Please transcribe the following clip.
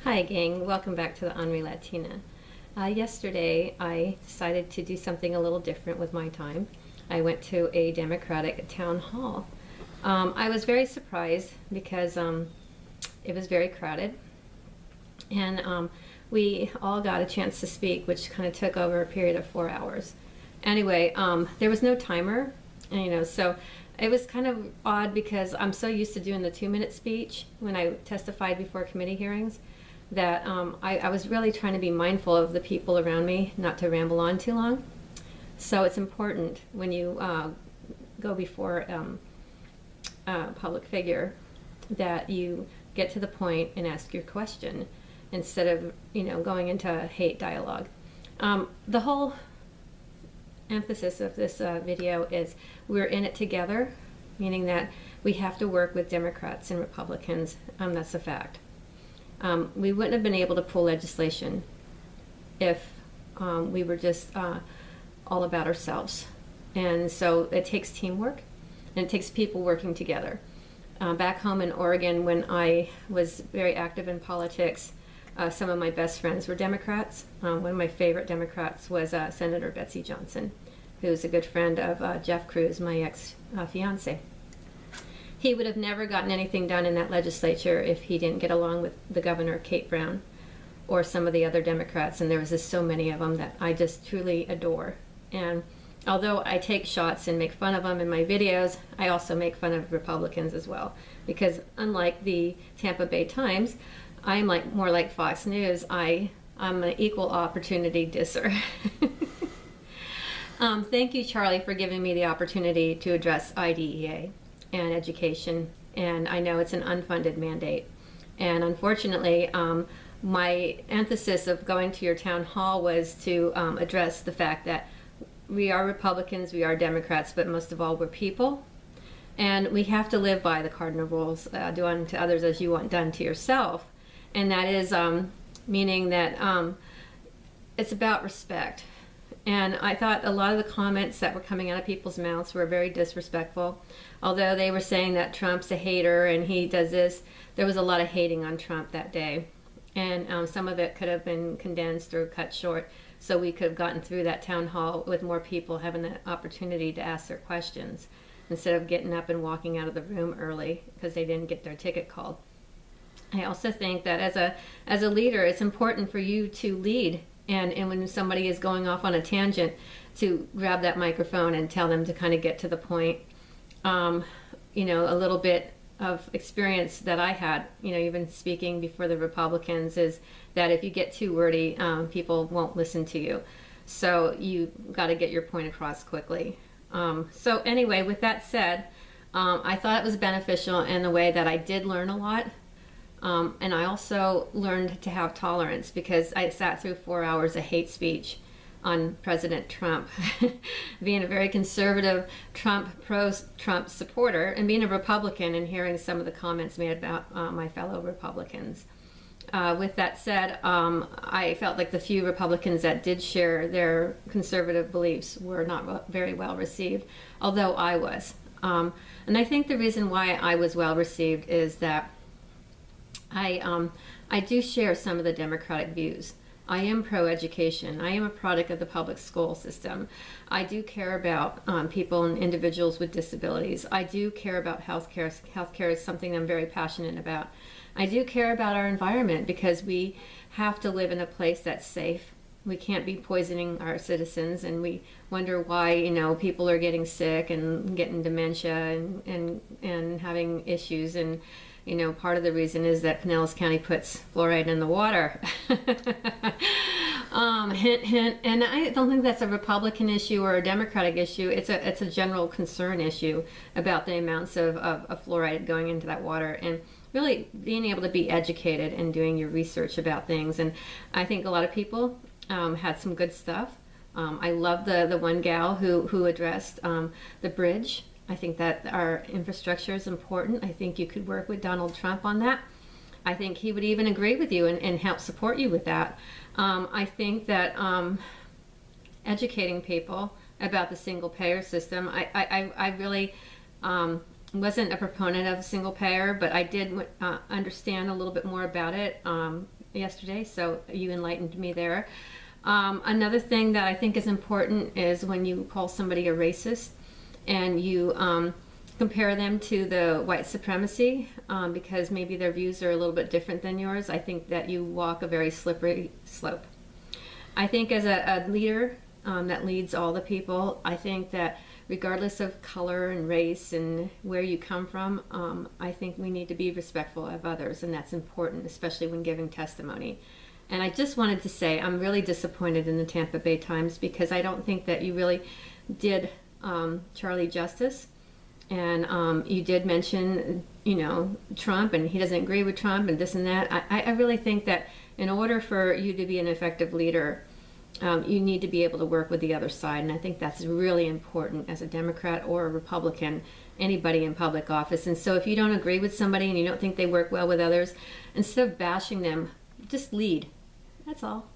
Hi gang, welcome back to the Henri Latina. Yesterday I decided to do something a little different with my time. I went to a Democratic town hall. I was very surprised because it was very crowded, and we all got a chance to speak, which kind of took over a period of 4 hours. Anyway, there was no timer, and, so it was kind of odd because I'm so used to doing the 2-minute speech when I testified before committee hearings that I was really trying to be mindful of the people around me, not to ramble on too long. So it's important when you go before a public figure that you get to the point and ask your question instead of going into hate dialogue. The whole emphasis of this video is we're in it together, meaning that we have to work with Democrats and Republicans. That's a fact. We wouldn't have been able to pull legislation if we were just all about ourselves. And so it takes teamwork, and it takes people working together. Back home in Oregon, when I was very active in politics, some of my best friends were Democrats. One of my favorite Democrats was Senator Betsy Johnson, who was a good friend of Jeff Cruz, my ex-fiance. He would have never gotten anything done in that legislature if he didn't get along with the governor, Kate Brown, or some of the other Democrats, and there was just so many of them that I just truly adore. And although I take shots and make fun of them in my videos, I also make fun of Republicans as well, because unlike the Tampa Bay Times, I'm more like Fox News. I'm an equal opportunity disser. Thank you, Charlie, for giving me the opportunity to address IDEA and education, and I know it's an unfunded mandate. And unfortunately, my emphasis of going to your town hall was to address the fact that we are Republicans, we are Democrats, but most of all, we're people. And we have to live by the cardinal rules, do unto others as you want done to yourself. And that is meaning that it's about respect. And I thought a lot of the comments that were coming out of people's mouths were very disrespectful. Although they were saying that Trump's a hater and he does this, there was a lot of hating on Trump that day. And some of it could have been condensed or cut short, so we could have gotten through that town hall with more people having the opportunity to ask their questions, instead of getting up and walking out of the room early because they didn't get their ticket called. I also think that as a leader, it's important for you to lead, and when somebody is going off on a tangent, to grab that microphone and tell them to kind of get to the point. A little bit of experience that I had, even speaking before the Republicans, is that if you get too wordy, people won't listen to you. So you got to get your point across quickly. So anyway, with that said, I thought it was beneficial in the way that I did learn a lot. And I also learned to have tolerance, because I sat through 4 hours of hate speech on President Trump, being a very conservative pro-Trump supporter, and being a Republican and hearing some of the comments made about my fellow Republicans. With that said, I felt like the few Republicans that did share their conservative beliefs were not very well received, although I was. And I think the reason why I was well received is that I do share some of the Democratic views. I am pro-education. I am a product of the public school system. I do care about people and individuals with disabilities. I do care about healthcare. Healthcare is something I'm very passionate about. I do care about our environment, because we have to live in a place that's safe. We can't be poisoning our citizens, and we wonder why people are getting sick and getting dementia and having issues. And part of the reason is that Pinellas County puts fluoride in the water. Hint, hint. And I don't think that's a Republican issue or a Democratic issue. It's a general concern issue about the amounts of fluoride going into that water, and really being able to be educated and doing your research about things. And I think a lot of people had some good stuff. I love the one gal who addressed the bridge. I think that our infrastructure is important. I think you could work with Donald Trump on that. I think he would even agree with you and help support you with that. I think that educating people about the single payer system, I really wasn't a proponent of single payer, but I did understand a little bit more about it yesterday, so you enlightened me there. Another thing that I think is important is when you call somebody a racist and you compare them to the white supremacy, because maybe their views are a little bit different than yours. I think that you walk a very slippery slope. I think as a leader that leads all the people, I think that regardless of color and race and where you come from, I think we need to be respectful of others, and that's important, especially when giving testimony. And I just wanted to say I'm really disappointed in the Tampa Bay Times because I don't think that you really did Charlie justice. And you did mention, Trump, and he doesn't agree with Trump and this and that. I really think that in order for you to be an effective leader, you need to be able to work with the other side. And I think that's really important as a Democrat or a Republican, anybody in public office. And so if you don't agree with somebody and you don't think they work well with others, instead of bashing them, just lead. That's all.